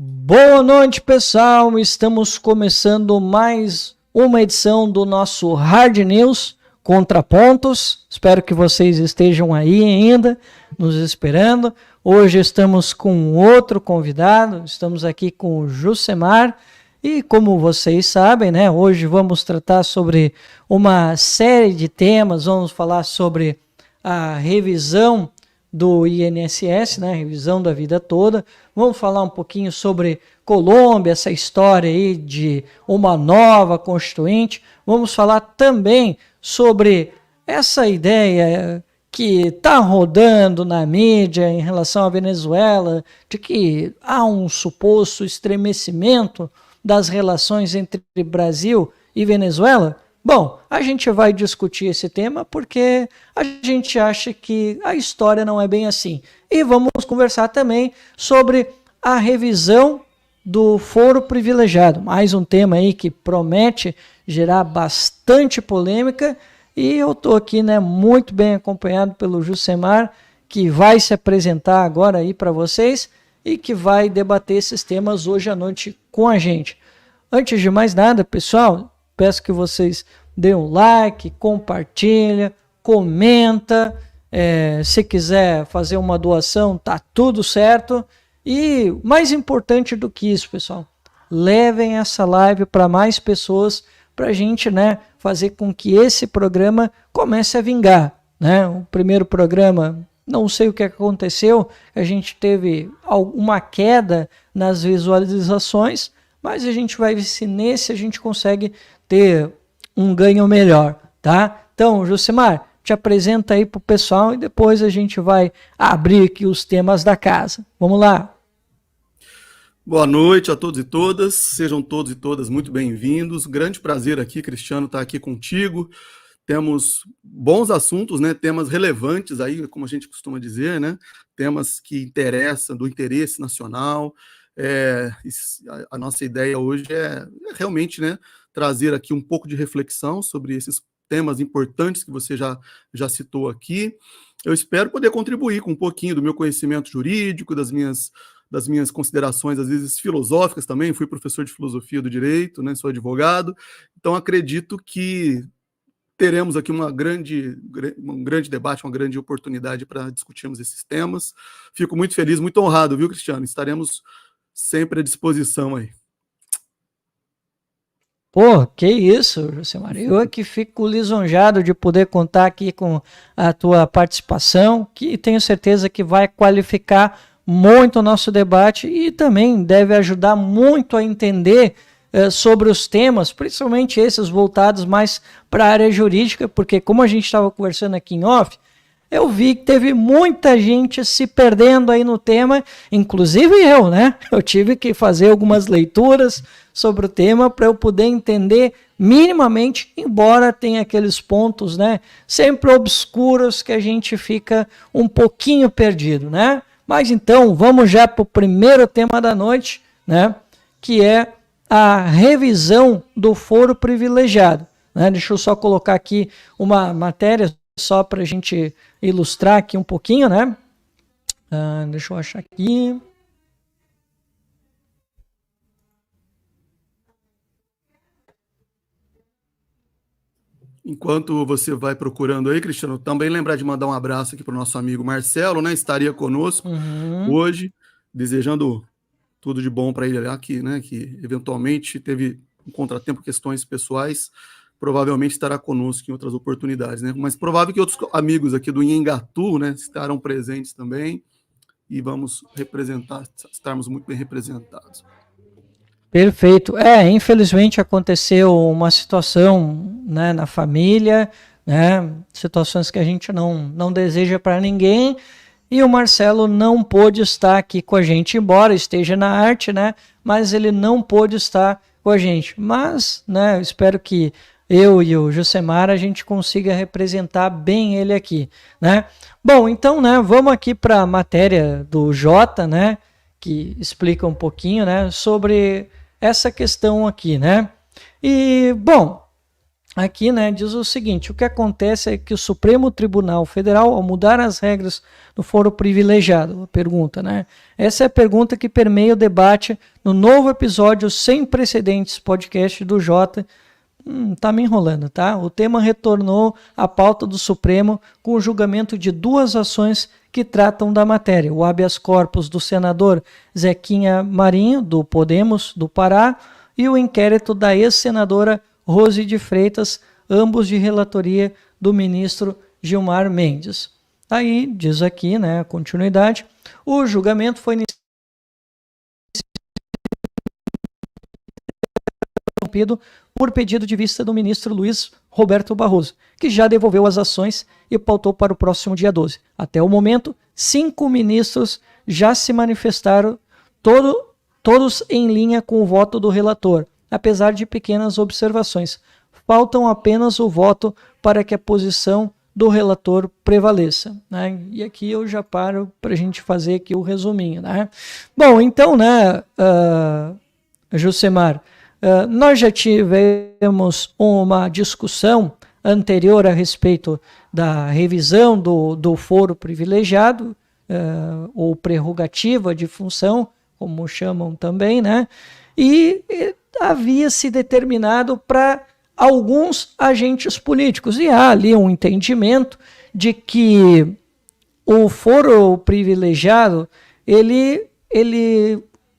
Boa noite, pessoal. Estamos começando mais uma edição do nosso Hard News Contrapontos. Espero que vocês estejam aí ainda nos esperando. Hoje estamos com outro convidado. Estamos aqui com o Jusemar. E como vocês sabem, né, hoje vamos tratar sobre uma série de temas. Vamos falar sobre a revisão do INSS, né, revisão da vida toda. Vamos falar um pouquinho sobre Colômbia, essa história aí de uma nova constituinte. Vamos falar também sobre essa ideia que está rodando na mídia em relação à Venezuela, de que há um suposto estremecimento das relações entre Brasil e Venezuela. Bom, a gente vai discutir esse tema porque a gente acha que a história não é bem assim. E vamos conversar também sobre a revisão do foro privilegiado. Mais um tema aí que promete gerar bastante polêmica. E eu estou aqui, né, muito bem acompanhado pelo Jusemar, que vai se apresentar agora aí para vocês e que vai debater esses temas hoje à noite com a gente. Antes de mais nada, pessoal, peço que vocês deem um like, compartilha, comenta. Se quiser fazer uma doação, tá tudo certo. E mais importante do que isso, pessoal, levem essa live para mais pessoas, para a gente, né, fazer com que esse programa comece a vingar, né? O primeiro programa, não sei o que aconteceu, a gente teve uma queda nas visualizações, mas a gente vai ver se nesse a gente consegue ter um ganho melhor, tá? Então, Jusemar, te apresenta aí pro pessoal e depois a gente vai abrir aqui os temas da casa. Vamos lá. Boa noite a todos e todas, sejam todos e todas muito bem-vindos. Grande prazer aqui, Cristiano, estar aqui contigo. Temos bons assuntos, né? Temas relevantes aí, como a gente costuma dizer, né? Temas que interessam, do interesse nacional. A nossa ideia hoje é realmente, né, trazer aqui um pouco de reflexão sobre esses temas importantes que você já citou aqui. Eu espero poder contribuir com um pouquinho do meu conhecimento jurídico, das minhas considerações, às vezes filosóficas também. Fui professor de filosofia do direito, né, sou advogado, então acredito que teremos aqui um grande debate, uma grande oportunidade para discutirmos esses temas. Fico muito feliz, muito honrado, viu, Cristiano? Estaremos sempre à disposição aí. Pô, que isso, Jusemar. Eu aqui fico lisonjado de poder contar aqui com a tua participação, que tenho certeza que vai qualificar muito o nosso debate e também deve ajudar muito a entender sobre os temas, principalmente esses voltados mais para a área jurídica, porque como a gente estava conversando aqui em off, eu vi que teve muita gente se perdendo aí no tema, inclusive eu, né? Eu tive que fazer algumas leituras sobre o tema para eu poder entender minimamente, embora tenha aqueles pontos, né, sempre obscuros que a gente fica um pouquinho perdido, né? Mas então, vamos já para o primeiro tema da noite, né, que é a revisão do foro privilegiado, né? Deixa eu só colocar aqui uma matéria só para a gente ilustrar aqui um pouquinho, né? Deixa eu achar aqui. Enquanto você vai procurando aí, Cristiano, também lembrar de mandar um abraço aqui para o nosso amigo Marcelo, né? Estaria conosco hoje, desejando tudo de bom para ele aqui, né? Que eventualmente teve um contratempo, questões pessoais, provavelmente estará conosco em outras oportunidades, né? Mas provável que outros amigos aqui do Inhangatu, né, estarão presentes também e vamos estarmos muito bem representados. Perfeito. Infelizmente aconteceu uma situação, né, na família, né, situações que a gente não deseja para ninguém, e o Marcelo não pôde estar aqui com a gente, embora esteja na arte, né, mas ele não pôde estar com a gente. Mas, né, eu espero que eu e o Jusemar a gente consiga representar bem ele aqui, né? Bom, então, né, vamos aqui para a matéria do Jota, né, que explica um pouquinho, né, sobre essa questão aqui, né? E, bom, aqui, né, diz o seguinte: o que acontece é que o Supremo Tribunal Federal, ao mudar as regras do foro privilegiado, a pergunta, né? Essa é a pergunta que permeia o debate no novo episódio sem precedentes podcast do Jota. Tá me enrolando, tá? O tema retornou à pauta do Supremo com o julgamento de duas ações que tratam da matéria: o habeas corpus do senador Zequinha Marinho, do Podemos, do Pará, e o inquérito da ex-senadora Rose de Freitas, ambos de relatoria do ministro Gilmar Mendes. Aí, diz aqui, né, a continuidade, o julgamento foi interrompido por pedido de vista do ministro Luiz Roberto Barroso, que já devolveu as ações e pautou para o próximo dia 12. Até o momento, 5 ministros já se manifestaram, todos em linha com o voto do relator, apesar de pequenas observações. Faltam apenas o voto para que a posição do relator prevaleça, né? E aqui eu já paro para a gente fazer aqui o resuminho, né? Bom, então, né, Jusemar, nós já tivemos uma discussão anterior a respeito da revisão do foro privilegiado, ou prerrogativa de função, como chamam também, né? E havia se determinado para alguns agentes políticos, e há ali um entendimento de que o foro privilegiado, ele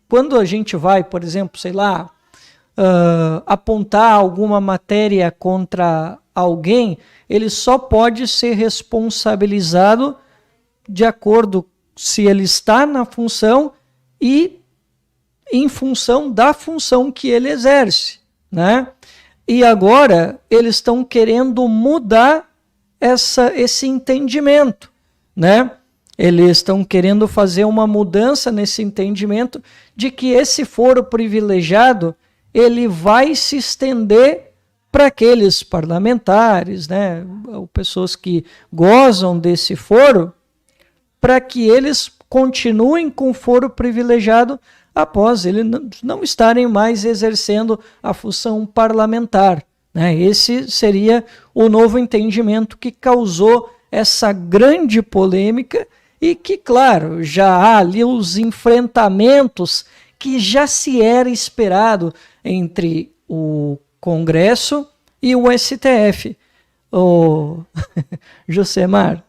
quando a gente vai, por exemplo, sei lá, apontar alguma matéria contra alguém, ele só pode ser responsabilizado de acordo se ele está na função e em função da função que ele exerce, né? E agora eles estão querendo mudar esse entendimento, né? Eles estão querendo fazer uma mudança nesse entendimento de que esse foro privilegiado ele vai se estender para aqueles parlamentares, né, pessoas que gozam desse foro, para que eles continuem com o foro privilegiado após eles não estarem mais exercendo a função parlamentar, né? Esse seria o novo entendimento que causou essa grande polêmica e que, claro, já há ali os enfrentamentos que já se era esperado entre o Congresso e o STF. Josemar,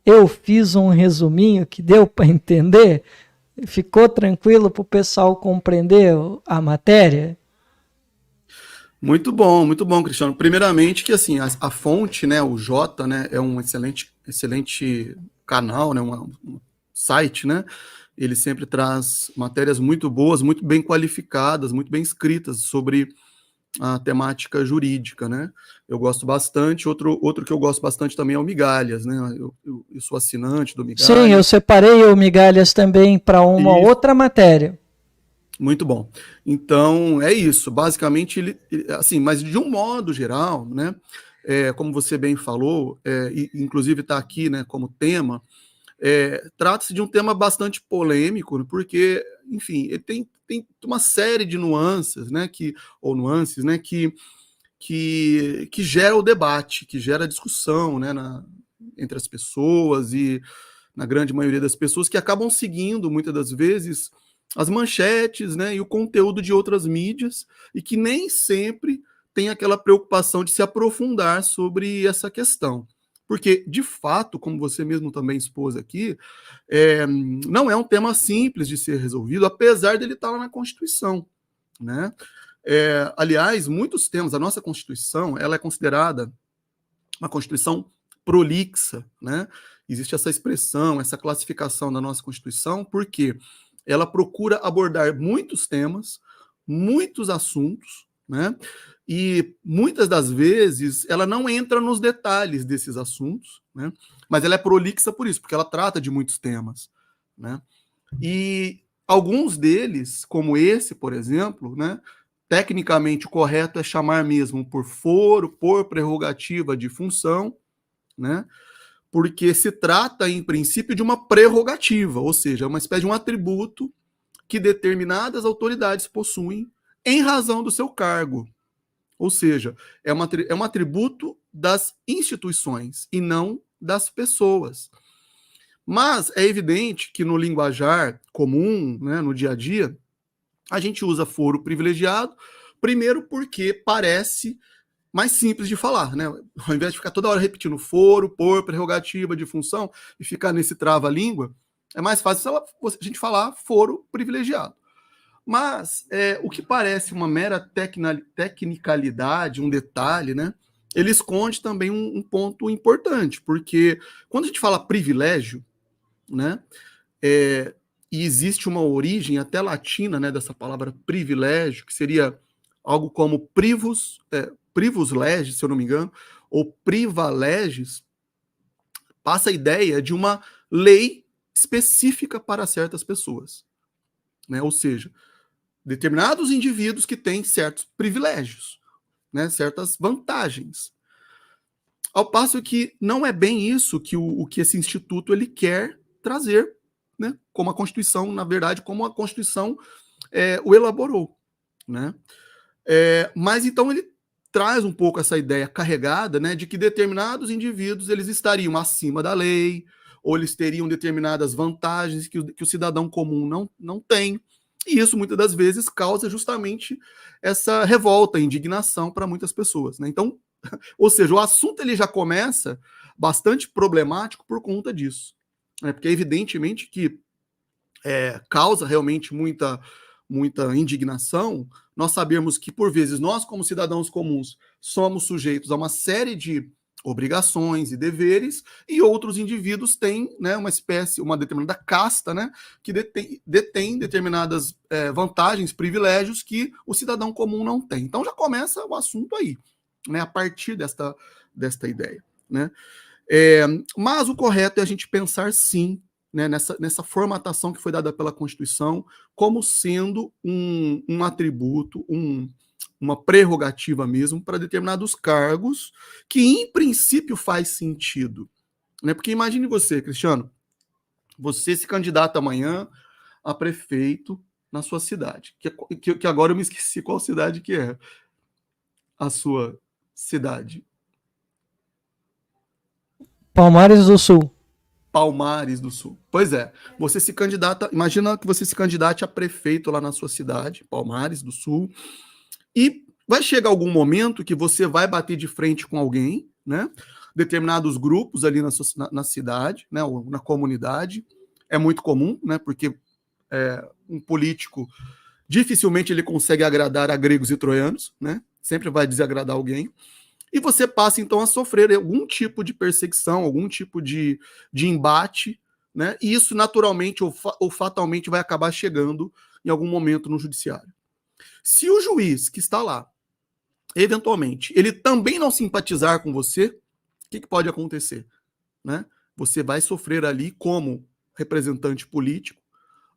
eu fiz um resuminho que deu para entender? Ficou tranquilo para o pessoal compreender a matéria? Muito bom, Cristiano. Primeiramente que assim, a fonte, né, o Jota, né, é um excelente canal, né, um site, né? Ele sempre traz matérias muito boas, muito bem qualificadas, muito bem escritas sobre a temática jurídica, né? Eu gosto bastante. Outro que eu gosto bastante também é o Migalhas, né? Eu sou assinante do Migalhas. Sim, eu separei o Migalhas também para uma outra matéria. Muito bom. Então, é isso. Basicamente, ele assim, mas de um modo geral, né? Como você bem falou, inclusive está aqui, né, como tema, trata-se de um tema bastante polêmico, né, porque, enfim, ele tem uma série de nuances, né, que gera o debate, que gera a discussão, né, entre as pessoas e na grande maioria das pessoas que acabam seguindo, muitas das vezes, as manchetes, né, e o conteúdo de outras mídias e que nem sempre tem aquela preocupação de se aprofundar sobre essa questão. Porque, de fato, como você mesmo também expôs aqui, não é um tema simples de ser resolvido, apesar dele estar lá na Constituição, né? Aliás, muitos temas, a nossa Constituição, ela é considerada uma Constituição prolixa, né? Existe essa expressão, essa classificação da nossa Constituição, porque ela procura abordar muitos temas, muitos assuntos, né? E muitas das vezes ela não entra nos detalhes desses assuntos, né? Mas ela é prolixa por isso, porque ela trata de muitos temas, né? E alguns deles, como esse, por exemplo, né? Tecnicamente o correto é chamar mesmo por foro, por prerrogativa de função, né? Porque se trata, em princípio, de uma prerrogativa, ou seja, uma espécie de um atributo que determinadas autoridades possuem em razão do seu cargo. Ou seja, é um atributo das instituições e não das pessoas. Mas é evidente que no linguajar comum, né, no dia a dia, a gente usa foro privilegiado, primeiro porque parece mais simples de falar, né? Ao invés de ficar toda hora repetindo foro, por, prerrogativa de função e ficar nesse trava-língua, é mais fácil a gente falar foro privilegiado. Mas o que parece uma mera tecnicalidade, um detalhe, né? Ele esconde também um ponto importante, porque quando a gente fala privilégio, né? E existe uma origem até latina, né, dessa palavra privilégio, que seria algo como privus legis, se eu não me engano, ou priva legis, passa a ideia de uma lei específica para certas pessoas, né? Ou seja, determinados indivíduos que têm certos privilégios, né, certas vantagens. Ao passo que não é bem isso que o que esse instituto ele quer trazer, né, como a Constituição, na verdade, como a Constituição o elaborou, né? Mas então ele traz um pouco essa ideia carregada, né, de que determinados indivíduos eles estariam acima da lei, ou eles teriam determinadas vantagens que o cidadão comum não tem. E isso, muitas das vezes, causa justamente essa revolta, indignação para muitas pessoas, né? Então, ou seja, o assunto ele já começa bastante problemático por conta disso, né? Porque evidentemente que causa realmente muita indignação nós sabemos que, por vezes, nós, como cidadãos comuns, somos sujeitos a uma série de obrigações e deveres, e outros indivíduos têm, né, uma determinada casta, né, que detém determinadas vantagens, privilégios que o cidadão comum não tem. Então já começa o assunto aí, né, a partir desta ideia, né? Mas o correto é a gente pensar, sim, né, nessa formatação que foi dada pela Constituição como sendo um atributo, uma prerrogativa mesmo para determinados cargos que, em princípio, faz sentido. Né? Porque imagine você, Cristiano, você se candidata amanhã a prefeito na sua cidade, que agora eu me esqueci qual cidade que é a sua cidade. Palmares do Sul. Palmares do Sul. Pois é, você se candidata, imagina que você se candidate a prefeito lá na sua cidade, Palmares do Sul, e vai chegar algum momento que você vai bater de frente com alguém, né? Determinados grupos ali na cidade, né? Ou na comunidade. É muito comum, né? Porque um político dificilmente ele consegue agradar a gregos e troianos, né? Sempre vai desagradar alguém. E você passa, então, a sofrer algum tipo de perseguição, algum tipo de embate, né? E isso, naturalmente ou fatalmente, vai acabar chegando em algum momento no judiciário. Se o juiz que está lá, eventualmente, ele também não simpatizar com você, o que pode acontecer? Né? Você vai sofrer ali, como representante político,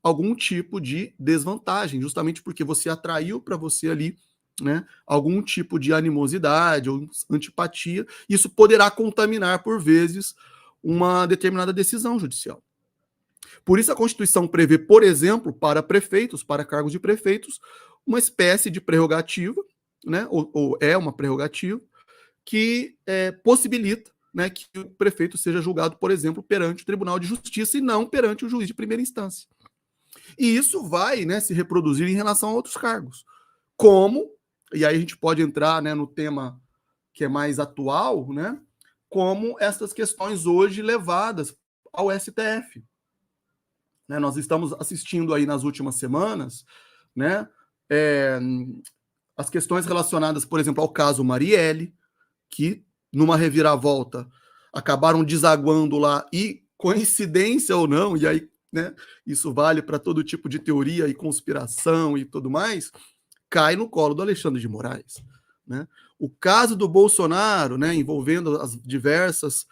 algum tipo de desvantagem, justamente porque você atraiu para você ali, né, algum tipo de animosidade ou antipatia. Isso poderá contaminar, por vezes, uma determinada decisão judicial. Por isso a Constituição prevê, por exemplo, para prefeitos, para cargos de prefeitos, uma espécie de prerrogativa, né, ou é uma prerrogativa, que possibilita, né, que o prefeito seja julgado, por exemplo, perante o Tribunal de Justiça e não perante o juiz de primeira instância. E isso vai, né, se reproduzir em relação a outros cargos. Como, e aí a gente pode entrar, né, no tema que é mais atual, né, como essas questões hoje levadas ao STF. Né, nós estamos assistindo aí nas últimas semanas, né, as questões relacionadas, por exemplo, ao caso Marielle, que numa reviravolta acabaram desaguando lá e, coincidência ou não, e aí, né, isso vale para todo tipo de teoria e conspiração e tudo mais, cai no colo do Alexandre de Moraes. Né? O caso do Bolsonaro, né, envolvendo as diversas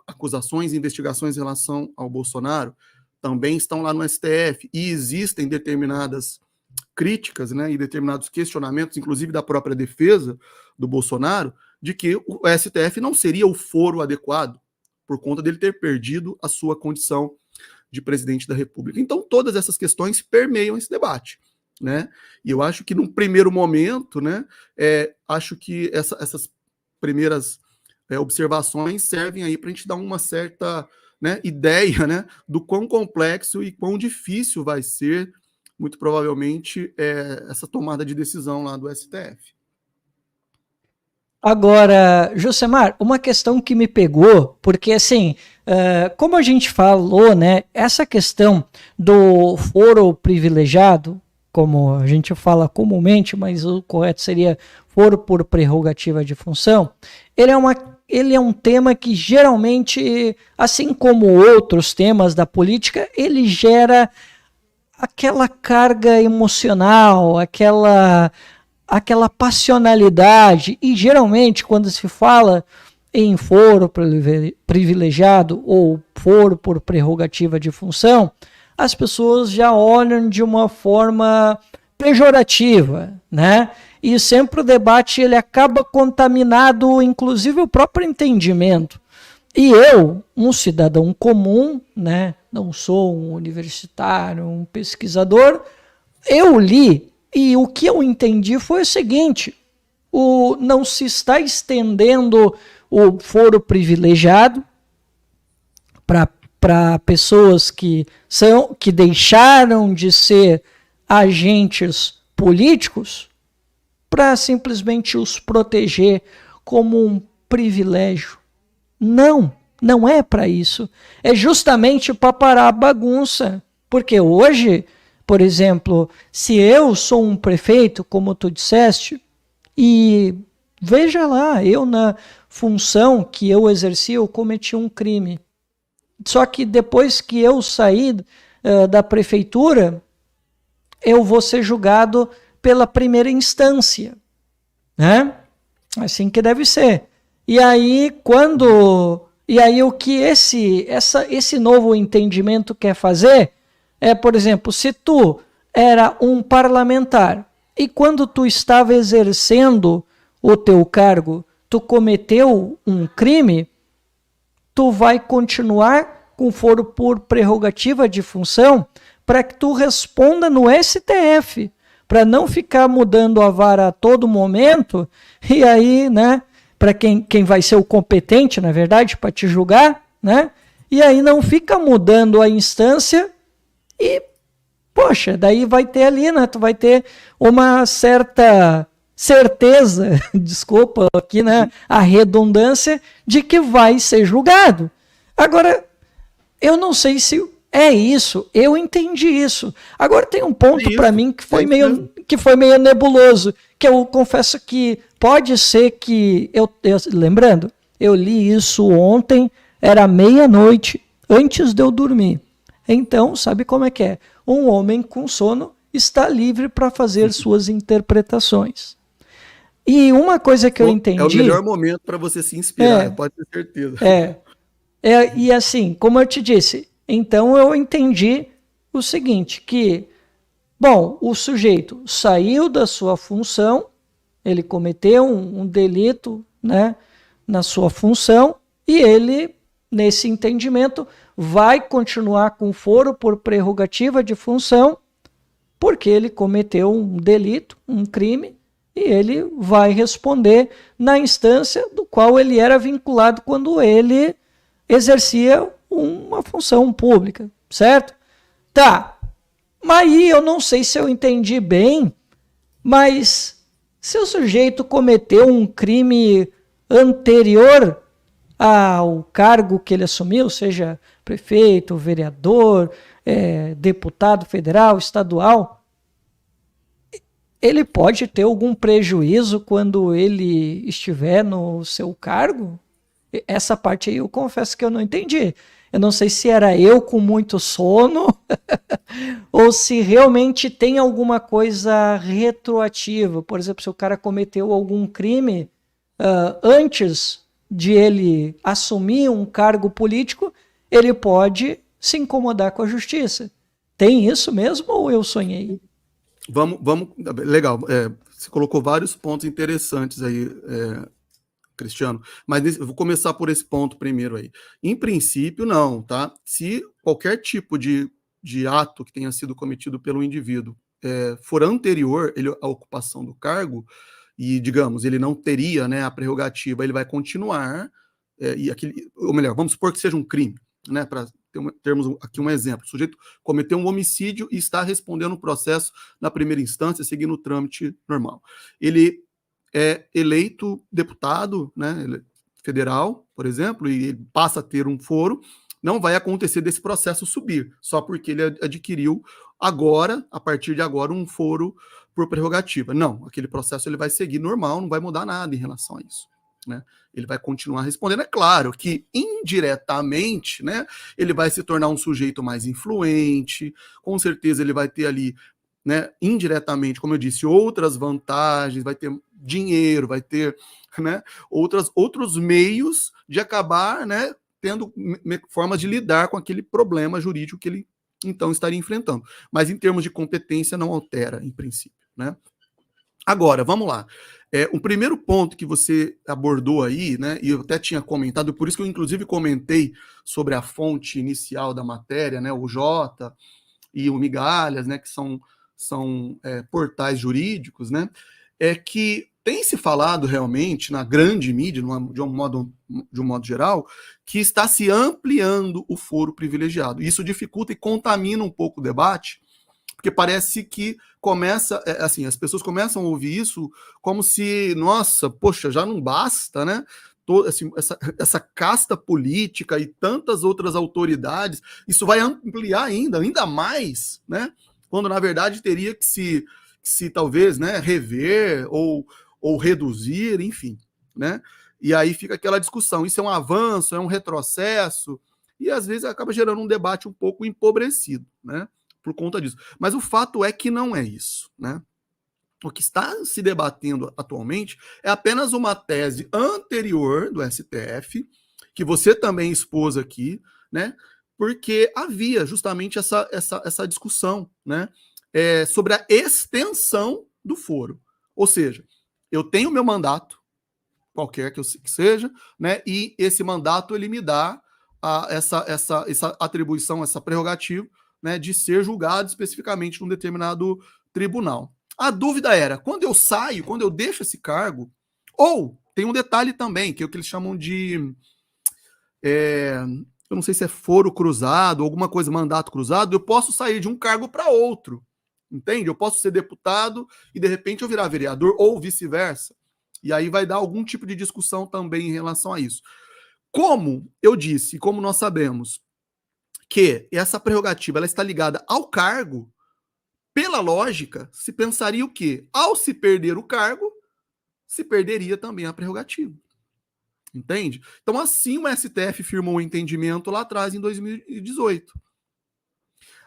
acusações e investigações em relação ao Bolsonaro, também estão lá no STF, e existem determinadas críticas, né, e determinados questionamentos, inclusive da própria defesa do Bolsonaro, de que o STF não seria o foro adequado por conta dele ter perdido a sua condição de presidente da República. Então, todas essas questões permeiam esse debate. né? E eu acho que num primeiro momento, né, acho que essas primeiras observações servem aí para a gente dar uma certa, né, ideia, né, do quão complexo e quão difícil vai ser, muito provavelmente, essa tomada de decisão lá do STF. Agora, Josemar, uma questão que me pegou, porque assim, como a gente falou, né, essa questão do foro privilegiado, como a gente fala comumente, mas o correto seria foro por prerrogativa de função, ele é um tema que geralmente, assim como outros temas da política, ele gera aquela carga emocional, aquela passionalidade, e geralmente quando se fala em foro privilegiado ou foro por prerrogativa de função, as pessoas já olham de uma forma pejorativa, né? E sempre o debate ele acaba contaminado, inclusive o próprio entendimento. E eu, um cidadão comum, né? Não sou um universitário, um pesquisador, eu li e o que eu entendi foi o seguinte: não se está estendendo o foro privilegiado para pessoas que deixaram de ser agentes políticos para simplesmente os proteger como um privilégio. Não, não é para isso. É justamente para parar a bagunça. Porque hoje, por exemplo, se eu sou um prefeito, como tu disseste, e veja lá, eu na função que eu exerci, eu cometi um crime. Só que depois que eu saí da prefeitura, eu vou ser julgado pela primeira instância, né? Assim que deve ser. E aí o que esse novo entendimento quer fazer é, por exemplo, se tu era um parlamentar e quando tu estava exercendo o teu cargo, tu cometeu um crime, tu vai continuar com foro por prerrogativa de função para que tu responda no STF, para não ficar mudando a vara a todo momento, e aí, né, para quem vai ser o competente, na verdade, para te julgar, né, e aí não fica mudando a instância e, poxa, daí vai ter ali, né, tu vai ter uma certa certeza, desculpa aqui, né, a redundância, de que vai ser julgado. Agora, eu não sei se é isso, eu entendi isso. Agora tem um ponto para mim que foi meio nebuloso, que eu confesso que pode ser que, lembrando, eu li isso ontem, era meia-noite, antes de eu dormir. Então, sabe como é que é? Um homem com sono está livre para fazer suas interpretações. E uma coisa que eu entendi... É o melhor momento para você se inspirar, pode ter certeza. E assim, como eu te disse, então eu entendi o seguinte, que, bom, o sujeito saiu da sua função, ele cometeu um delito, né, na sua função, e ele, nesse entendimento, vai continuar com foro por prerrogativa de função, porque ele cometeu um delito, um crime, e ele vai responder na instância do qual ele era vinculado quando ele exercia uma função pública, certo? Tá, mas aí eu não sei se eu entendi bem, mas se o sujeito cometeu um crime anterior ao cargo que ele assumiu, seja prefeito, vereador, deputado federal, estadual, ele pode ter algum prejuízo quando ele estiver no seu cargo? Essa parte aí eu confesso que eu não entendi. Eu não sei se era eu com muito sono ou se realmente tem alguma coisa retroativa. Por exemplo, se o cara cometeu algum crime antes de ele assumir um cargo político, ele pode se incomodar com a justiça. Tem isso mesmo ou eu sonhei? Vamos, legal. Você colocou vários pontos interessantes aí, Cristiano, mas vou começar por esse ponto primeiro aí. Em princípio, não, tá? Se qualquer tipo de ato que tenha sido cometido pelo indivíduo for anterior à ocupação do cargo, e, digamos, ele não teria, né, a prerrogativa, ele vai continuar, ou melhor, vamos supor que seja um crime, né, para termos aqui um exemplo, o sujeito cometeu um homicídio e está respondendo o processo na primeira instância, seguindo o trâmite normal. Ele é eleito deputado, né, federal, por exemplo, e ele passa a ter um foro, não vai acontecer desse processo subir, só porque ele adquiriu agora, a partir de agora, um foro por prerrogativa. Não, aquele processo ele vai seguir normal, não vai mudar nada em relação a isso, né? Ele vai continuar respondendo. É claro que indiretamente, né, ele vai se tornar um sujeito mais influente, com certeza ele vai ter ali, né, indiretamente, como eu disse, outras vantagens, vai ter dinheiro, vai ter, né, outros meios de acabar, né, tendo formas de lidar com aquele problema jurídico que ele então estaria enfrentando. Mas em termos de competência não altera, em princípio, né? Agora, vamos lá. O primeiro ponto que você abordou aí, né, e eu até tinha comentado, por isso que eu inclusive comentei sobre a fonte inicial da matéria, né, o Jota e o Migalhas, né, que são portais jurídicos, né, é que tem se falado realmente na grande mídia, de um modo geral, que está se ampliando o foro privilegiado. Isso dificulta e contamina um pouco o debate, porque parece que começa, assim, as pessoas começam a ouvir isso como se, nossa, poxa, já não basta, né? Assim, essa casta política e tantas outras autoridades, isso vai ampliar ainda mais, né? Quando na verdade teria que se talvez, né, rever ou reduzir, enfim, né? E aí fica aquela discussão, isso é um avanço, é um retrocesso, e às vezes acaba gerando um debate um pouco empobrecido, né? Por conta disso. Mas o fato é que não é isso, né? O que está se debatendo atualmente é apenas uma tese anterior do STF, que você também expôs aqui, né? Porque havia justamente essa discussão, né? Sobre a extensão do foro. Ou seja, eu tenho meu mandato, qualquer que seja, né? E esse mandato ele me dá essa atribuição, essa prerrogativa, né, de ser julgado especificamente num determinado tribunal. A dúvida era, quando eu saio, quando eu deixo esse cargo, ou tem um detalhe também, que é o que eles chamam de eu não sei se é foro cruzado, alguma coisa, mandato cruzado, eu posso sair de um cargo para outro, entende? Eu posso ser deputado e de repente eu virar vereador, ou vice-versa. E aí vai dar algum tipo de discussão também em relação a isso. Como eu disse, e como nós sabemos que essa prerrogativa ela está ligada ao cargo, pela lógica, se pensaria o quê? Ao se perder o cargo, se perderia também a prerrogativa. Entende? Então, assim o STF firmou um entendimento lá atrás, em 2018.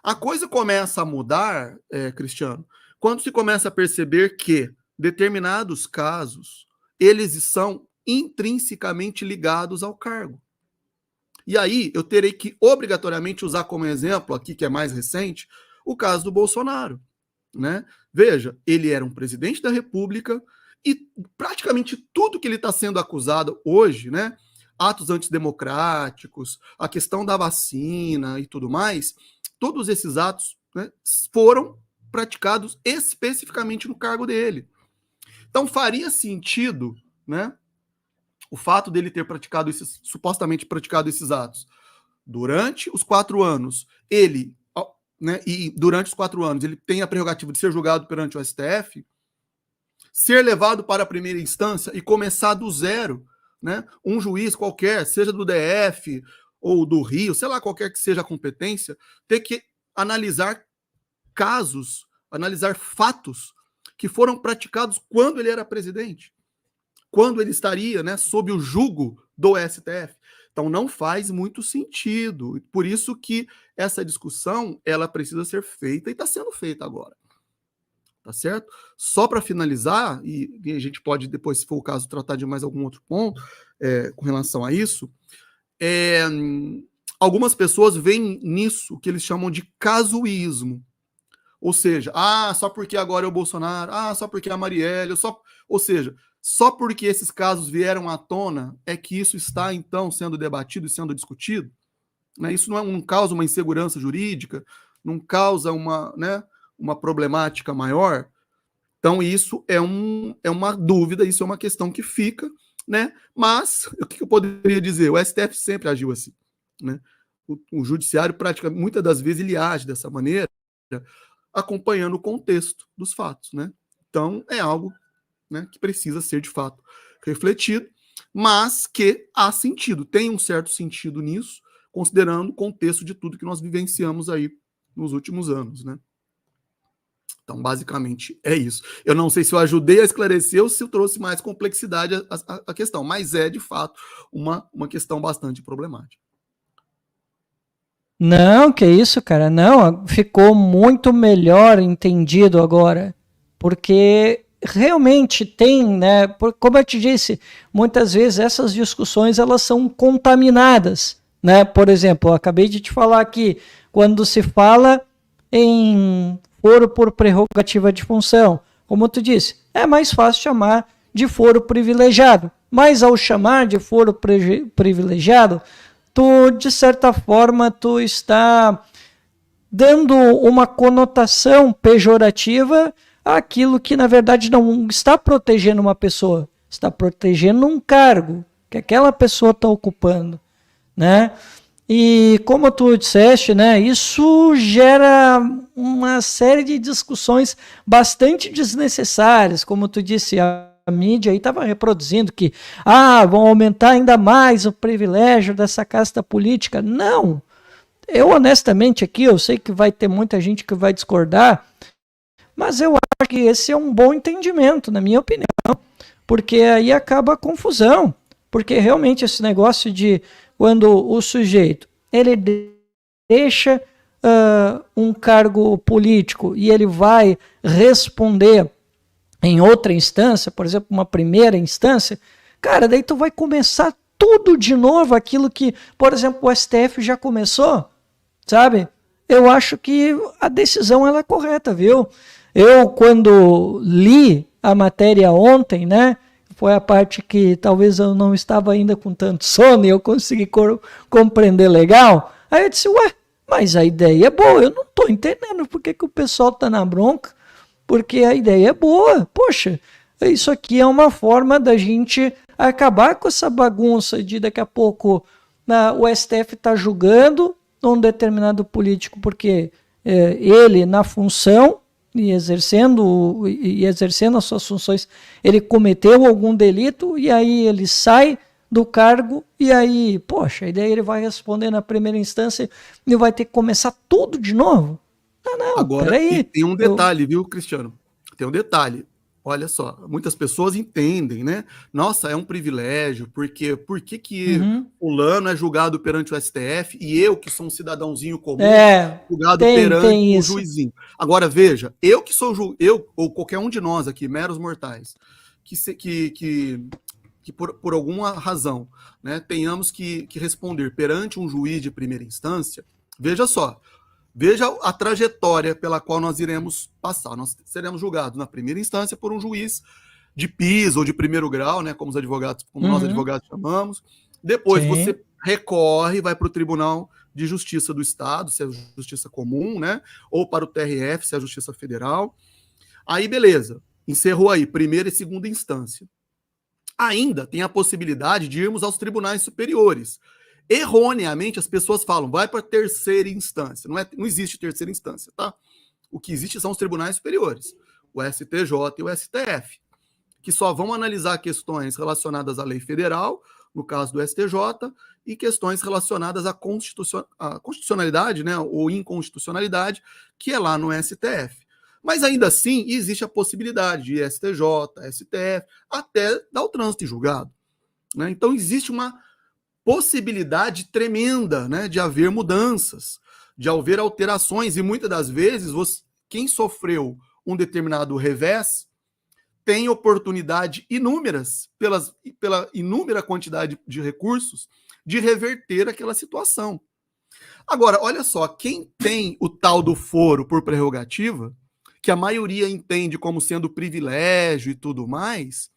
A coisa começa a mudar, Cristiano, quando se começa a perceber que determinados casos, eles são intrinsecamente ligados ao cargo. E aí eu terei que obrigatoriamente usar como exemplo, aqui que é mais recente, o caso do Bolsonaro, né? Veja, ele era um presidente da República e praticamente tudo que ele está sendo acusado hoje, né? Atos antidemocráticos, a questão da vacina e tudo mais, todos esses atos, né, foram praticados especificamente no cargo dele. Então faria sentido, né, o fato dele ter supostamente praticado esses atos durante os 4 anos, ele, né, e durante os 4 anos ele tem a prerrogativa de ser julgado perante o STF, ser levado para a primeira instância e começar do zero, né, um juiz qualquer, seja do DF ou do Rio, sei lá, qualquer que seja a competência, ter que analisar casos, analisar fatos que foram praticados quando ele era presidente, quando ele estaria, né, sob o jugo do STF. Então não faz muito sentido. Por isso que essa discussão ela precisa ser feita e está sendo feita agora. Tá certo? Só para finalizar, e a gente pode depois, se for o caso, tratar de mais algum outro ponto com relação a isso, algumas pessoas veem nisso que eles chamam de casuísmo. Ou seja, só porque agora é o Bolsonaro, só porque é a Marielle, ou seja, só porque esses casos vieram à tona é que isso está, então, sendo debatido e sendo discutido? Né? Isso não causa uma insegurança jurídica, não causa uma problemática maior. Então, isso é uma dúvida, isso é uma questão que fica, né? Mas, o que eu poderia dizer? O STF sempre agiu assim, né? O judiciário, praticamente, muitas das vezes, ele age dessa maneira, acompanhando o contexto dos fatos, né? Então, é algo, né, que precisa ser, de fato, refletido, mas que há sentido, tem um certo sentido nisso, considerando o contexto de tudo que nós vivenciamos aí nos últimos anos, né? Então, basicamente, é isso. Eu não sei se eu ajudei a esclarecer ou se eu trouxe mais complexidade à questão, mas é, de fato, uma questão bastante problemática. Não, que isso, cara. Não, ficou muito melhor entendido agora. Porque realmente tem, né? Como eu te disse, muitas vezes essas discussões elas são contaminadas, né? Por exemplo, eu acabei de te falar aqui, quando se fala em foro por prerrogativa de função, como tu disse, é mais fácil chamar de foro privilegiado. Mas ao chamar de foro privilegiado, tu, de certa forma, tu está dando uma conotação pejorativa àquilo que, na verdade, não está protegendo uma pessoa, está protegendo um cargo que aquela pessoa está ocupando, né? E como tu disseste, né, isso gera uma série de discussões bastante desnecessárias, como tu disse, a mídia aí estava reproduzindo que vão aumentar ainda mais o privilégio dessa casta política. Não, eu honestamente aqui, eu sei que vai ter muita gente que vai discordar, mas eu acho que esse é um bom entendimento, na minha opinião, porque aí acaba a confusão, porque realmente esse negócio de quando o sujeito ele deixa um cargo político e ele vai responder em outra instância, por exemplo, uma primeira instância, cara, daí tu vai começar tudo de novo, aquilo que, por exemplo, o STF já começou, sabe? Eu acho que a decisão ela é correta, viu? Eu, quando li a matéria ontem, né, foi a parte que talvez eu não estava ainda com tanto sono e eu consegui compreender legal, aí eu disse, mas a ideia é boa, eu não estou entendendo por que o pessoal está na bronca, porque a ideia é boa. Poxa, isso aqui é uma forma da gente acabar com essa bagunça de daqui a pouco o STF está julgando um determinado político porque ele, na função e exercendo as suas funções, ele cometeu algum delito e aí ele sai do cargo e aí, poxa, e daí ele vai responder na primeira instância e vai ter que começar tudo de novo? Não, agora, peraí. tem um detalhe, viu, Cristiano? Tem um detalhe. Olha só, muitas pessoas entendem, né? Nossa, é um privilégio, porque por que fulano é julgado perante o STF e eu, que sou um cidadãozinho comum, julgado perante o juizinho? Agora, veja, eu que sou eu ou qualquer um de nós aqui, meros mortais, que por alguma razão, né, tenhamos que responder perante um juiz de primeira instância, veja só, veja a trajetória pela qual nós iremos passar. Nós seremos julgados na primeira instância por um juiz de piso ou de primeiro grau, né, como nós advogados chamamos. Depois você recorre, vai para o Tribunal de Justiça do Estado, se é Justiça Comum, né, ou para o TRF, se é a Justiça Federal. Aí, beleza, encerrou aí, primeira e segunda instância. Ainda tem a possibilidade de irmos aos tribunais superiores. Erroneamente, as pessoas falam, vai para a terceira instância. Não existe terceira instância, tá? O que existe são os tribunais superiores, o STJ e o STF, que só vão analisar questões relacionadas à lei federal, no caso do STJ, e questões relacionadas à constitucionalidade, né, ou inconstitucionalidade, que é lá no STF. Mas ainda assim, existe a possibilidade de STJ, STF, até dar o trânsito em julgado, né? Então, existe uma possibilidade tremenda, né, de haver mudanças, de haver alterações, e muitas das vezes quem sofreu um determinado revés tem oportunidade inúmeras, pela inúmera quantidade de recursos, de reverter aquela situação. Agora, olha só, quem tem o tal do foro por prerrogativa, que a maioria entende como sendo privilégio e tudo mais,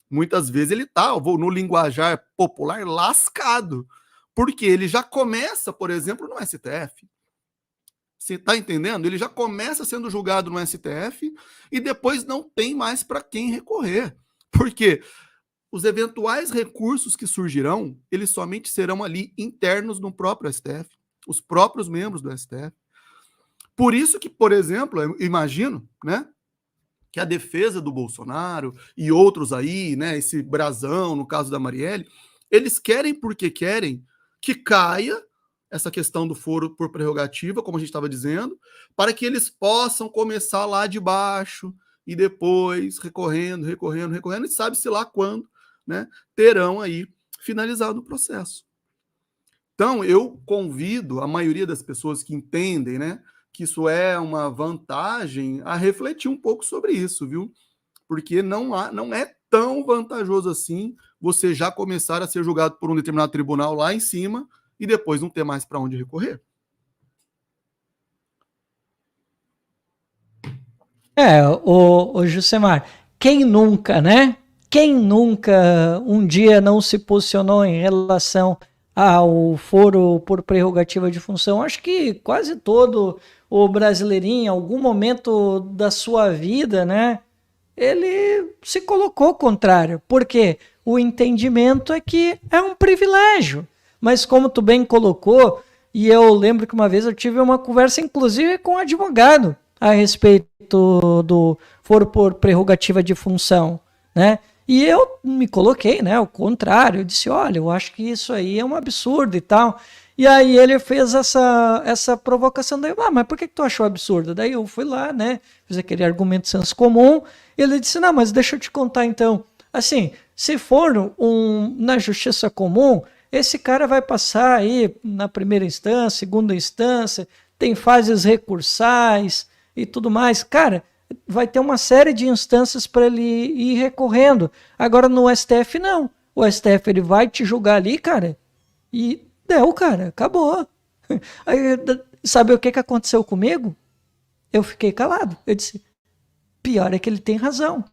muitas vezes ele está, no linguajar popular, lascado, porque ele já começa, por exemplo, no STF, Você está entendendo? Ele já começa sendo julgado no STF e depois não tem mais para quem recorrer. Por quê? Os eventuais recursos que surgirão, eles somente serão ali internos no próprio STF, os próprios membros do STF. Por isso que, por exemplo, eu imagino, né, que a defesa do Bolsonaro e outros aí, né, esse brasão, no caso da Marielle, eles querem porque querem que caia essa questão do foro por prerrogativa, como a gente estava dizendo, para que eles possam começar lá de baixo e depois recorrendo, e sabe-se lá quando, né, terão aí finalizado o processo. Então, eu convido a maioria das pessoas que entendem, né, que isso é uma vantagem, a refletir um pouco sobre isso, viu? Porque não é tão vantajoso assim você já começar a ser julgado por um determinado tribunal lá em cima e depois não ter mais para onde recorrer. O Jusemar, quem nunca, né? Quem nunca um dia não se posicionou em relação ao foro por prerrogativa de função? Acho que quase todo o brasileirinho, em algum momento da sua vida, né? Ele se colocou contrário, porque o entendimento é que é um privilégio. Mas como tu bem colocou, e eu lembro que uma vez eu tive uma conversa, inclusive, com um advogado a respeito do foro por prerrogativa de função, né? E eu me coloquei, né, ao contrário, eu disse, olha, eu acho que isso aí é um absurdo e tal. E aí ele fez essa provocação, daí, mas por que tu achou absurdo? Daí eu fui lá, né, fiz aquele argumento de senso comum, e ele disse, não, mas deixa eu te contar então, assim, se for na justiça comum, esse cara vai passar aí na primeira instância, segunda instância, tem fases recursais e tudo mais, cara, vai ter uma série de instâncias para ele ir recorrendo. Agora no STF não. O STF ele vai te julgar ali, cara, e deu, cara, acabou. Aí, sabe o que aconteceu comigo? Eu fiquei calado. Eu disse, pior é que ele tem razão.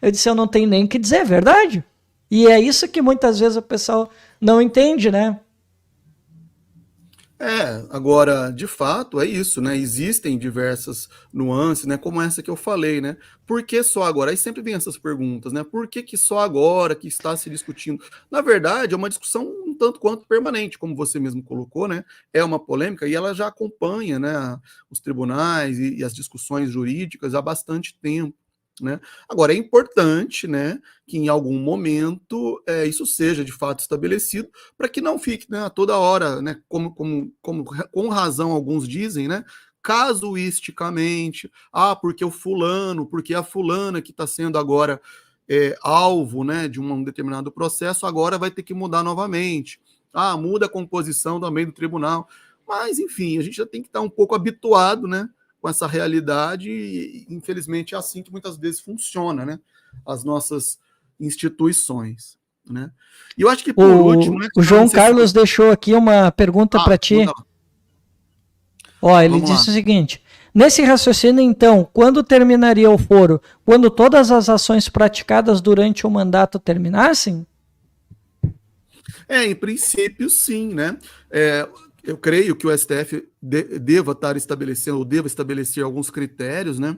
Eu disse, eu não tenho nem o que dizer, é verdade. E é isso que muitas vezes o pessoal não entende, né? Agora, de fato, é isso, né? Existem diversas nuances, né? Como essa que eu falei, né? Por que só agora? Aí sempre vem essas perguntas, né? Por que só agora que está se discutindo? Na verdade, é uma discussão um tanto quanto permanente, como você mesmo colocou, né? É uma polêmica e ela já acompanha, né, os tribunais e as discussões jurídicas há bastante tempo. Né? Agora, é importante, né, que em algum momento isso seja de fato estabelecido, para que não fique, né, a toda hora, né, como com razão alguns dizem, né, casuisticamente, porque o fulano, porque a fulana que está sendo agora alvo, né, de um determinado processo, agora vai ter que mudar novamente. Muda a composição também do tribunal. Mas, enfim, a gente já tem que estar um pouco habituado, né, com essa realidade, e infelizmente é assim que muitas vezes funciona, né? As nossas instituições, né? E eu acho que por último, né, o João Carlos deixou aqui uma pergunta para ti. Ó, ele disse o seguinte: nesse raciocínio, então, quando terminaria o foro? Quando todas as ações praticadas durante o mandato terminassem? Em princípio, sim, né? Eu creio que o STF deva estar estabelecendo, ou deva estabelecer alguns critérios, né?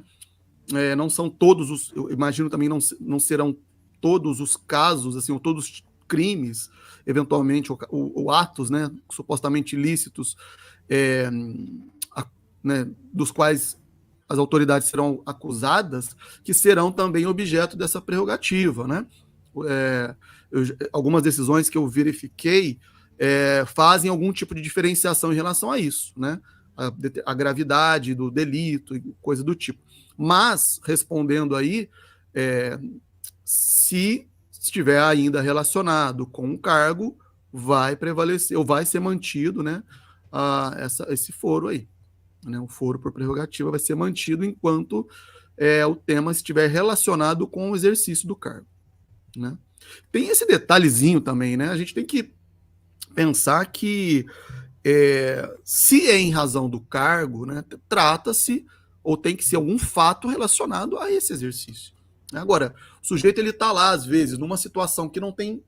Não são todos os, eu imagino também não serão todos os casos, assim, ou todos os crimes, eventualmente, ou atos, né, supostamente ilícitos, né, dos quais as autoridades serão acusadas, que serão também objeto dessa prerrogativa, né? Algumas decisões que eu verifiquei fazem algum tipo de diferenciação em relação a isso, né? A gravidade do delito e coisa do tipo. Mas, respondendo aí, se estiver ainda relacionado com o cargo, vai prevalecer, ou vai ser mantido, né, esse foro aí. Né? O foro por prerrogativa vai ser mantido enquanto o tema estiver relacionado com o exercício do cargo. Né? Tem esse detalhezinho também, né? A gente tem que pensar que se é em razão do cargo, né, trata-se ou tem que ser algum fato relacionado a esse exercício. Agora, o sujeito ele está lá, às vezes, numa situação que não tem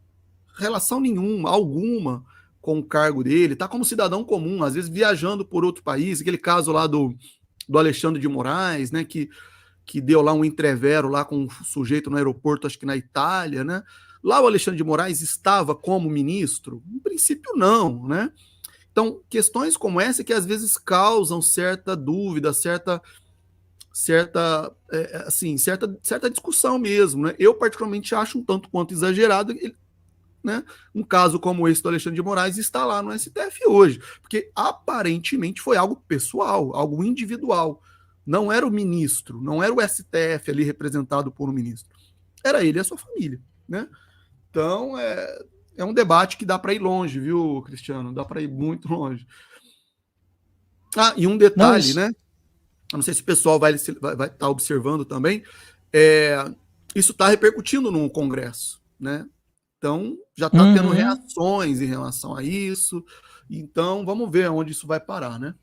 relação nenhuma, alguma, com o cargo dele, está como cidadão comum, às vezes viajando por outro país, aquele caso lá do Alexandre de Moraes, né, que deu lá um entrevero lá com um sujeito no aeroporto, acho que na Itália, né? Lá o Alexandre de Moraes estava como ministro? Em princípio, não, né? Então, questões como essa que às vezes causam certa dúvida, certa discussão mesmo, né? Eu particularmente acho um tanto quanto exagerado, né? Um caso como esse do Alexandre de Moraes está lá no STF hoje, porque aparentemente foi algo pessoal, algo individual. Não era o ministro, não era o STF ali representado por um ministro, era ele e a sua família, né? Então é um debate que dá para ir longe, viu, Cristiano? Dá para ir muito longe. Ah, e um detalhe, né? Eu não sei se o pessoal vai estar observando também, isso está repercutindo no Congresso, né? Então, já está tendo reações em relação a isso. Então, vamos ver onde isso vai parar, né?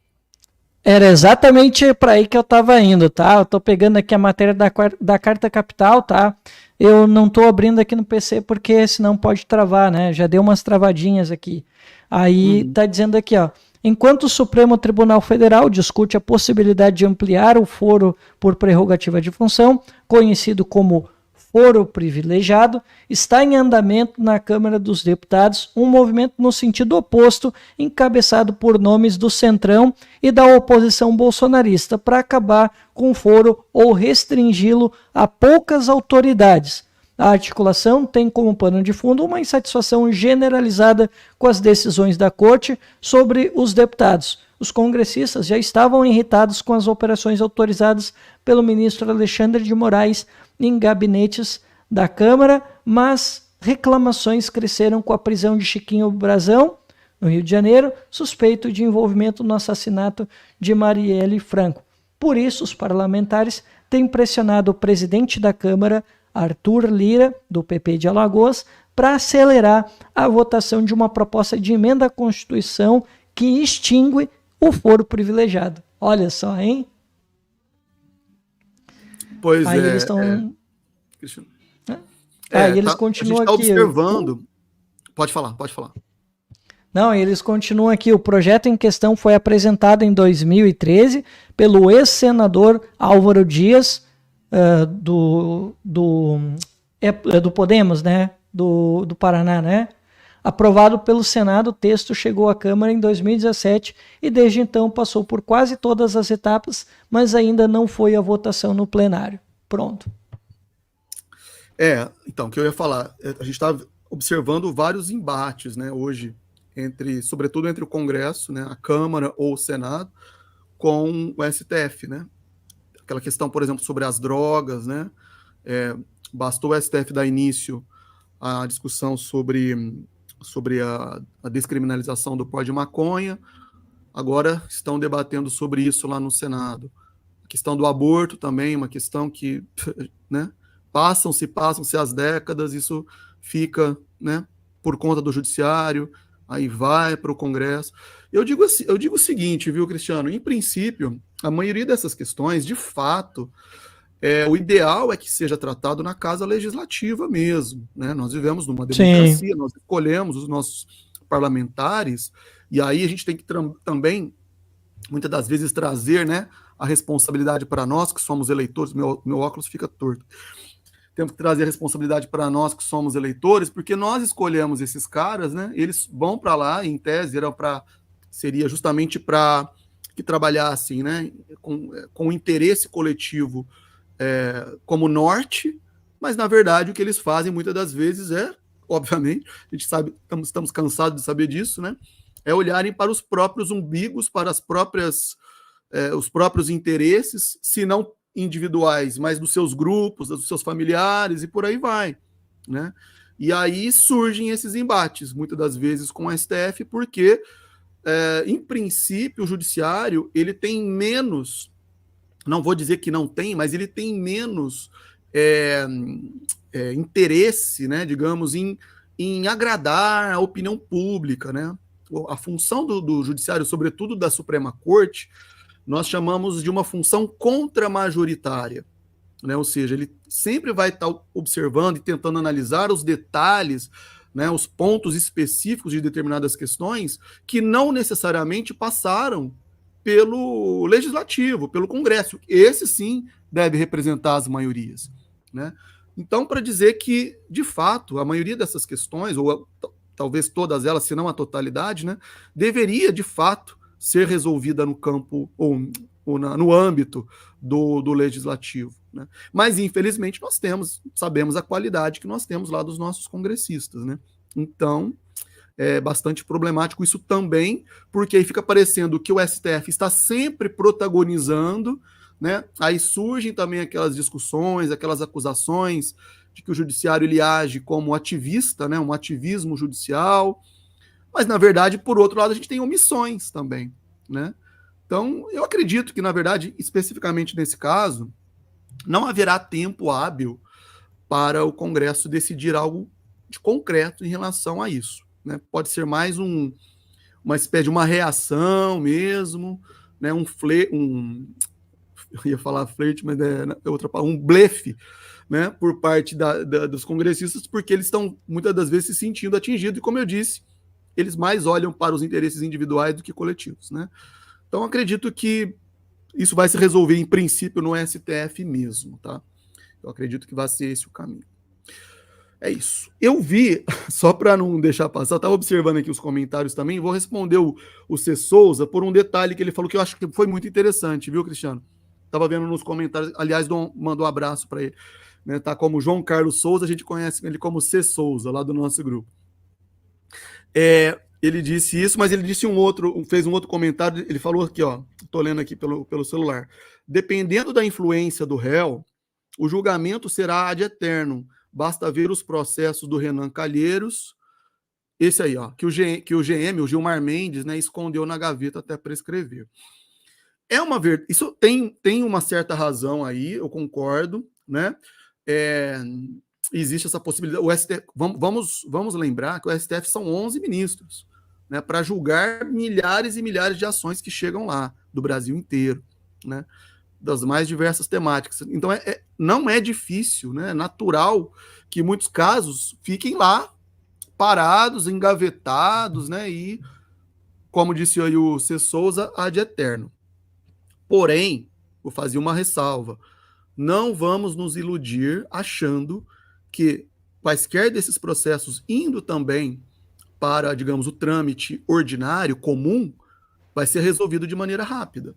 Era exatamente para aí que eu estava indo, tá? Eu estou pegando aqui a matéria da Carta Capital, tá? Eu não estou abrindo aqui no PC porque senão pode travar, né? Já deu umas travadinhas aqui. Aí tá dizendo aqui, ó. Enquanto o Supremo Tribunal Federal discute a possibilidade de ampliar o foro por prerrogativa de função, conhecido como foro privilegiado, está em andamento na Câmara dos Deputados um movimento no sentido oposto, encabeçado por nomes do Centrão e da oposição bolsonarista, para acabar com o foro ou restringi-lo a poucas autoridades. A articulação tem como pano de fundo uma insatisfação generalizada com as decisões da Corte sobre os deputados. Os congressistas já estavam irritados com as operações autorizadas pelo ministro Alexandre de Moraes em gabinetes da Câmara, mas reclamações cresceram com a prisão de Chiquinho Brazão, no Rio de Janeiro, suspeito de envolvimento no assassinato de Marielle Franco. Por isso, os parlamentares têm pressionado o presidente da Câmara, Arthur Lira, do PP de Alagoas, para acelerar a votação de uma proposta de emenda à Constituição que extingue o foro privilegiado. Olha só, hein? Pois aí eles estão. Aí eles continuam aqui. A gente está observando. Pode falar. Não, eles continuam aqui. O projeto em questão foi apresentado em 2013 pelo ex-senador Álvaro Dias, do Podemos, né? Do Paraná, né? Aprovado pelo Senado, o texto chegou à Câmara em 2017 e desde então passou por quase todas as etapas, mas ainda não foi à votação no plenário. Pronto. Então, o que eu ia falar, a gente está observando vários embates, né, hoje, sobretudo entre o Congresso, né, a Câmara ou o Senado, com o STF, né? Aquela questão, por exemplo, sobre as drogas, né? Bastou o STF dar início à discussão sobre a descriminalização do pó de maconha, agora estão debatendo sobre isso lá no Senado. A questão do aborto também, uma questão que, né, passam-se as décadas, isso fica, né, por conta do judiciário, aí vai para o Congresso. Eu digo o seguinte, viu, Cristiano? Em princípio, a maioria dessas questões, de fato, o ideal é que seja tratado na Casa Legislativa mesmo, né? Nós vivemos numa democracia, nós escolhemos os nossos parlamentares, e aí a gente tem que também, muitas das vezes, trazer, né, a responsabilidade para nós, que somos eleitores. Meu óculos fica torto. Temos que trazer a responsabilidade para nós, que somos eleitores, porque nós escolhemos esses caras, né? Eles vão para lá, em tese, seria justamente para que trabalhassem, né, com o interesse coletivo como norte, mas na verdade o que eles fazem muitas das vezes obviamente, a gente sabe, estamos cansados de saber disso, né? Olharem para os próprios umbigos, para os próprios interesses, se não individuais, mas dos seus grupos, dos seus familiares e por aí vai, né? E aí surgem esses embates, muitas das vezes com a STF, porque em princípio o judiciário ele tem menos, não vou dizer que não tem, mas ele tem menos interesse, né, digamos, em agradar a opinião pública, né? A função do judiciário, sobretudo da Suprema Corte, nós chamamos de uma função contramajoritária, né? Ou seja, ele sempre vai estar observando e tentando analisar os detalhes né, os pontos específicos de determinadas questões que não necessariamente passaram pelo legislativo, pelo Congresso. Esse sim deve representar as maiorias, né? Então, para dizer que, de fato, a maioria dessas questões, ou talvez todas elas, se não a totalidade, né, deveria, de fato, ser resolvida no campo ou no âmbito do legislativo, né? Mas, infelizmente, sabemos a qualidade que nós temos lá dos nossos congressistas, né? Então, é bastante problemático isso também, porque aí fica parecendo que o STF está sempre protagonizando, né? Aí surgem também aquelas discussões, aquelas acusações de que o judiciário ele age como ativista, né? Um ativismo judicial, mas na verdade, por outro lado, a gente tem omissões também, né? Então, eu acredito que, na verdade, especificamente nesse caso, não haverá tempo hábil para o Congresso decidir algo de concreto em relação a isso, né? Pode ser mais uma espécie de uma reação mesmo, né? Eu ia falar flerte, mas é outra palavra, um blefe, né? Por parte dos congressistas, porque eles estão muitas das vezes se sentindo atingidos, e como eu disse, eles mais olham para os interesses individuais do que coletivos, né? Então, acredito que isso vai se resolver, em princípio, no STF mesmo, tá? Eu acredito que vai ser esse o caminho. É isso. Eu vi, só para não deixar passar, eu estava observando aqui os comentários também, vou responder o C. Souza por um detalhe que ele falou que eu acho que foi muito interessante, viu, Cristiano? Estava vendo nos comentários, aliás, mandou um abraço para ele. Né, tá como João Carlos Souza, a gente conhece ele como C. Souza, lá do nosso grupo. Ele disse isso, mas ele disse fez um outro comentário, ele falou aqui, ó, estou lendo aqui pelo celular. Dependendo da influência do réu, o julgamento será ad eternum. Basta ver os processos do Renan Calheiros, esse aí, ó, que o GM, o Gilmar Mendes, né, escondeu na gaveta até prescrever. Isso tem uma certa razão aí, eu concordo, né? Existe essa possibilidade. O STF, vamos lembrar que o STF são 11 ministros, né, para julgar milhares e milhares de ações que chegam lá, do Brasil inteiro, né, das mais diversas temáticas. Então, não é difícil, né, é natural que muitos casos fiquem lá, parados, engavetados, né, e, como disse aí o C. Souza, ad eterno. Porém, vou fazer uma ressalva. Não vamos nos iludir achando que quaisquer desses processos indo também para, digamos, o trâmite ordinário, comum, vai ser resolvido de maneira rápida.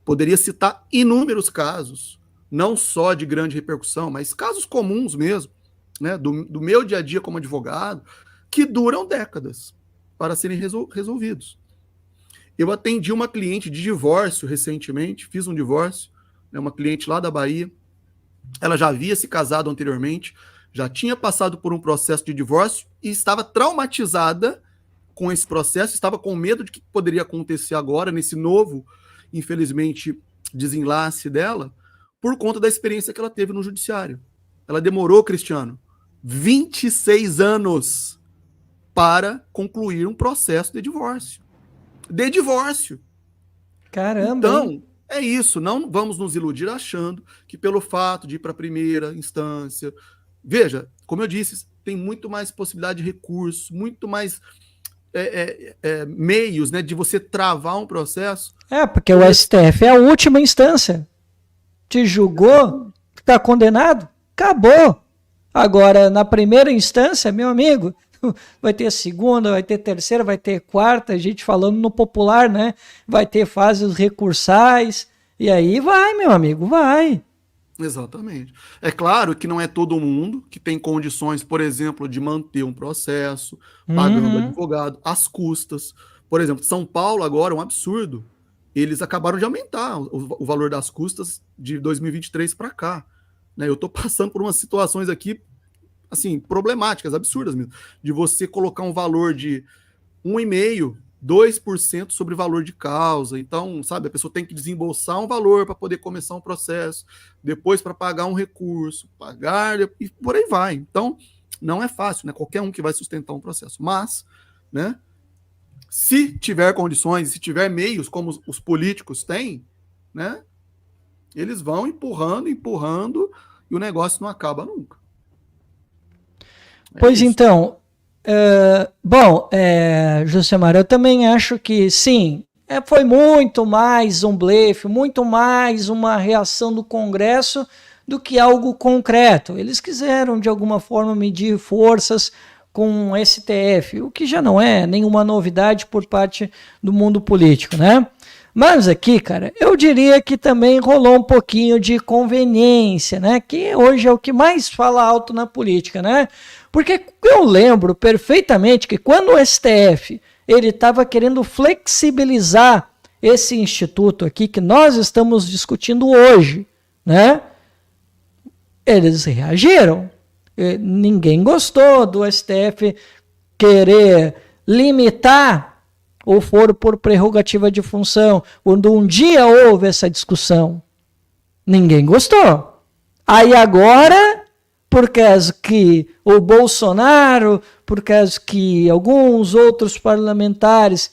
Poderia citar inúmeros casos, não só de grande repercussão, mas casos comuns mesmo, né, do meu dia a dia como advogado, que duram décadas para serem resolvidos. Eu atendi uma cliente de divórcio recentemente, fiz um divórcio, né, uma cliente lá da Bahia. Ela já havia se casado anteriormente, já tinha passado por um processo de divórcio e estava traumatizada com esse processo, estava com medo de que poderia acontecer agora, nesse novo, infelizmente, desenlace dela, por conta da experiência que ela teve no judiciário. Ela demorou, Cristiano, 26 anos para concluir um processo de divórcio. Caramba! Então, hein? é isso. Não vamos nos iludir achando que pelo fato de ir para a primeira instância... Veja, como eu disse, tem muito mais possibilidade de recurso, muito mais meios, né, de você travar um processo. Porque o STF é a última instância. Te julgou, está condenado, acabou. Agora, na primeira instância, meu amigo, vai ter segunda, vai ter terceira, vai ter quarta, a gente falando no popular, né? Vai ter fases recursais, e aí vai, meu amigo, vai. Exatamente. É claro que não é todo mundo que tem condições, por exemplo, de manter um processo, pagando advogado, às custas. Por exemplo, São Paulo agora é um absurdo. Eles acabaram de aumentar o valor das custas de 2023 para cá. Né? Eu estou passando por umas situações aqui, assim, problemáticas, absurdas mesmo, de você colocar um valor de 1,5%, 2% sobre o valor de causa. Então, sabe, a pessoa tem que desembolsar um valor para poder começar um processo, depois para pagar um recurso, pagar e por aí vai. Então, não é fácil, né? Qualquer um que vai sustentar um processo. Mas, né, se tiver condições, se tiver meios como os políticos têm, né, eles vão empurrando e o negócio não acaba nunca. Pois então, Bom, Josemar, eu também acho que sim, foi muito mais um blefe, muito mais uma reação do Congresso do que algo concreto. Eles quiseram, de alguma forma, medir forças com o STF, o que já não é nenhuma novidade por parte do mundo político, né? Mas aqui, cara, eu diria que também rolou um pouquinho de conveniência, né? Que hoje é o que mais fala alto na política, né? Porque eu lembro perfeitamente que quando o STF ele estava querendo flexibilizar esse instituto aqui que nós estamos discutindo hoje, né? Eles reagiram. Ninguém gostou do STF querer limitar o foro por prerrogativa de função. Quando um dia houve essa discussão, ninguém gostou. Aí agora, por causa que o Bolsonaro, por causa que alguns outros parlamentares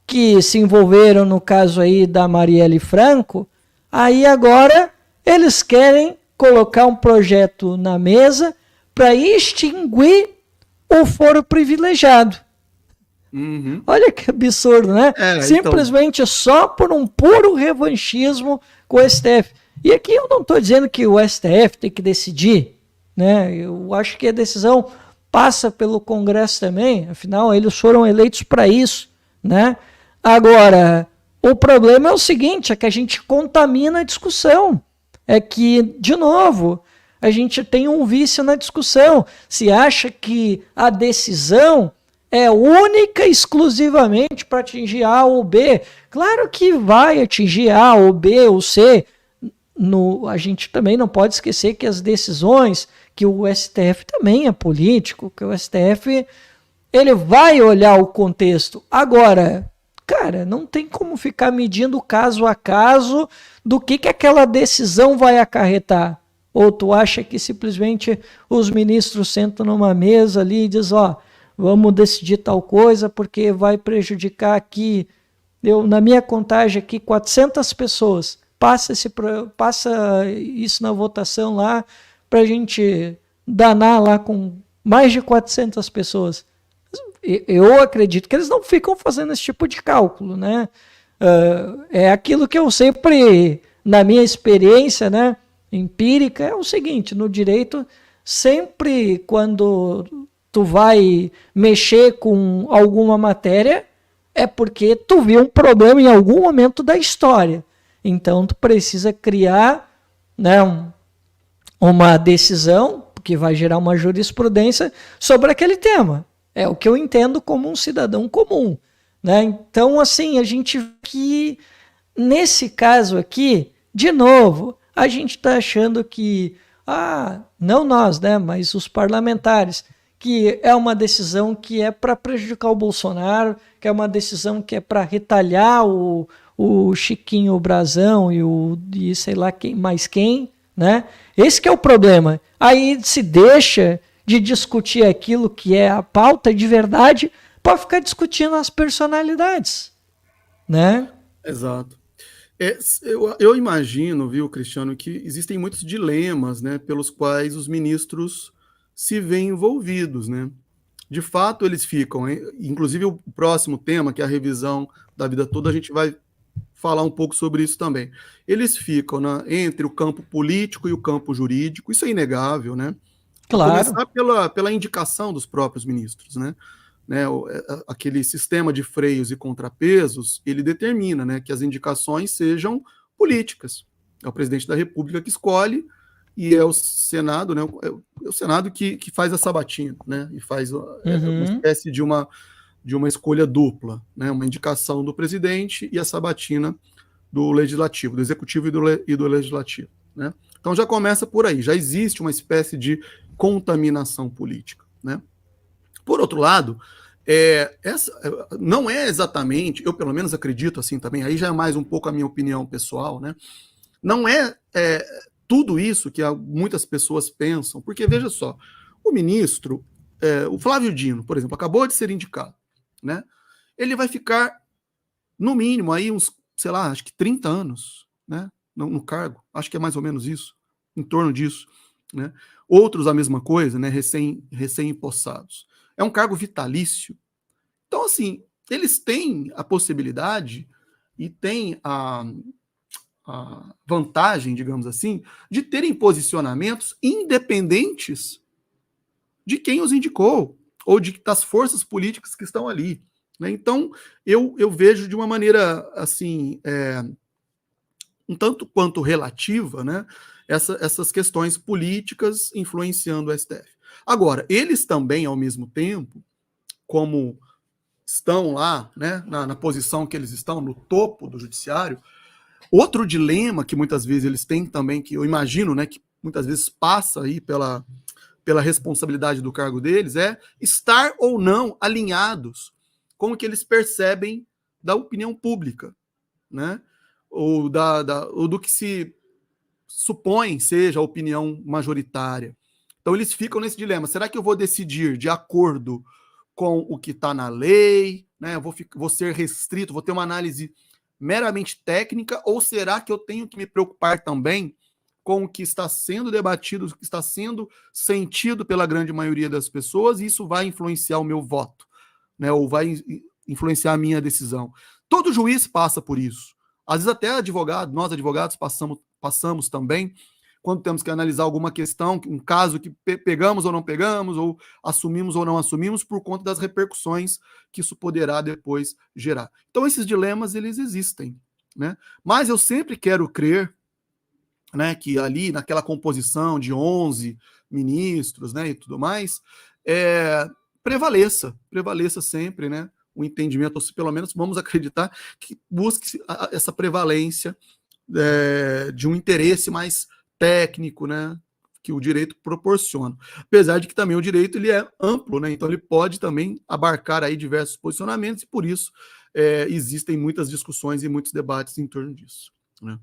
que se envolveram no caso aí da Marielle Franco, aí agora eles querem colocar um projeto na mesa para extinguir o foro privilegiado. Uhum. Olha que absurdo, né? Simplesmente então... só por um puro revanchismo com o STF. E aqui eu não estou dizendo que o STF tem que decidir, né? Eu acho que a decisão passa pelo Congresso também, afinal eles foram eleitos para isso, né? Agora, o problema é o seguinte, é que a gente contamina a discussão. É que, de novo, a gente tem um vício na discussão. Se acha que a decisão é única e exclusivamente para atingir A ou B. Claro que vai atingir A ou B ou C. A gente também não pode esquecer que as decisões, que o STF também é político, que o STF ele vai olhar o contexto. Agora, cara, não tem como ficar medindo caso a caso do que aquela decisão vai acarretar. Ou tu acha que simplesmente os ministros sentam numa mesa ali e dizem, ó, vamos decidir tal coisa porque vai prejudicar aqui, na minha contagem aqui, 400 pessoas. Passa isso na votação lá para a gente danar lá com mais de 400 pessoas. Eu acredito que eles não ficam fazendo esse tipo de cálculo, né? É aquilo que eu sempre, na minha experiência, né, empírica, é o seguinte, no direito, sempre quando tu vai mexer com alguma matéria, é porque tu viu um problema em algum momento da história. Então, tu precisa criar, né, uma decisão que vai gerar uma jurisprudência sobre aquele tema. É o que eu entendo como um cidadão comum, né? Então, assim, a gente que nesse caso aqui, de novo, a gente está achando que, não nós, né, mas os parlamentares, que é uma decisão que é para prejudicar o Bolsonaro, que é uma decisão que é para retalhar o Chiquinho Brazão e sei lá quem, né? Esse que é o problema. Aí se deixa de discutir aquilo que é a pauta de verdade para ficar discutindo as personalidades, né? Exato. Eu imagino, viu, Cristiano, que existem muitos dilemas, né, pelos quais os ministros se veem envolvidos, né? De fato, eles ficam, inclusive o próximo tema, que é a revisão da vida toda, a gente vai falar um pouco sobre isso também. Eles ficam entre o campo político e o campo jurídico, isso é inegável, né? Claro. Começar pela indicação dos próprios ministros, né? Aquele sistema de freios e contrapesos, ele determina, né, que as indicações sejam políticas. É o presidente da República que escolhe e é o Senado, né, é o Senado que faz a sabatina, né, e faz uma espécie de uma escolha dupla, né, uma indicação do presidente e a sabatina do legislativo, do executivo e do legislativo, né? Então já começa por aí, já existe uma espécie de contaminação política, né? Por outro lado, não é exatamente, eu pelo menos acredito assim também, aí já é mais um pouco a minha opinião pessoal, né? Não é tudo isso que muitas pessoas pensam, porque veja só, o ministro, o Flávio Dino, por exemplo, acabou de ser indicado, né? Ele vai ficar, no mínimo, aí uns, sei lá, acho que 30 anos, né? No cargo, acho que é mais ou menos isso, em torno disso, né? Outros a mesma coisa, né? Recém-empossados. É um cargo vitalício. Então, assim, eles têm a possibilidade e têm a vantagem, digamos assim, de terem posicionamentos independentes de quem os indicou ou das forças políticas que estão ali. Né? Então, eu vejo de uma maneira assim, um tanto quanto relativa, né, essas questões políticas influenciando o STF. Agora, eles também, ao mesmo tempo, como estão lá, né, na posição que eles estão, no topo do judiciário, outro dilema que muitas vezes eles têm também, que eu imagino, né, que muitas vezes passa aí pela responsabilidade do cargo deles, é estar ou não alinhados com o que eles percebem da opinião pública, né? Ou do que se supõe seja a opinião majoritária. Então eles ficam nesse dilema: será que eu vou decidir de acordo com o que está na lei, né? Eu vou ser restrito, vou ter uma análise meramente técnica, ou será que eu tenho que me preocupar também com o que está sendo debatido, o que está sendo sentido pela grande maioria das pessoas, e isso vai influenciar o meu voto, né? Ou vai influenciar a minha decisão. Todo juiz passa por isso. Às vezes até nós advogados passamos também, quando temos que analisar alguma questão, um caso que pegamos ou não pegamos, ou assumimos ou não assumimos, por conta das repercussões que isso poderá depois gerar. Então esses dilemas, eles existem, né? Mas eu sempre quero crer, né, que ali naquela composição de 11 ministros, né, e tudo mais, prevaleça sempre, né, o entendimento, ou se pelo menos vamos acreditar que busque essa prevalência de um interesse mais técnico, né, que o direito proporciona. Apesar de que também o direito ele é amplo, né, então ele pode também abarcar aí diversos posicionamentos, e por isso existem muitas discussões e muitos debates em torno disso, né.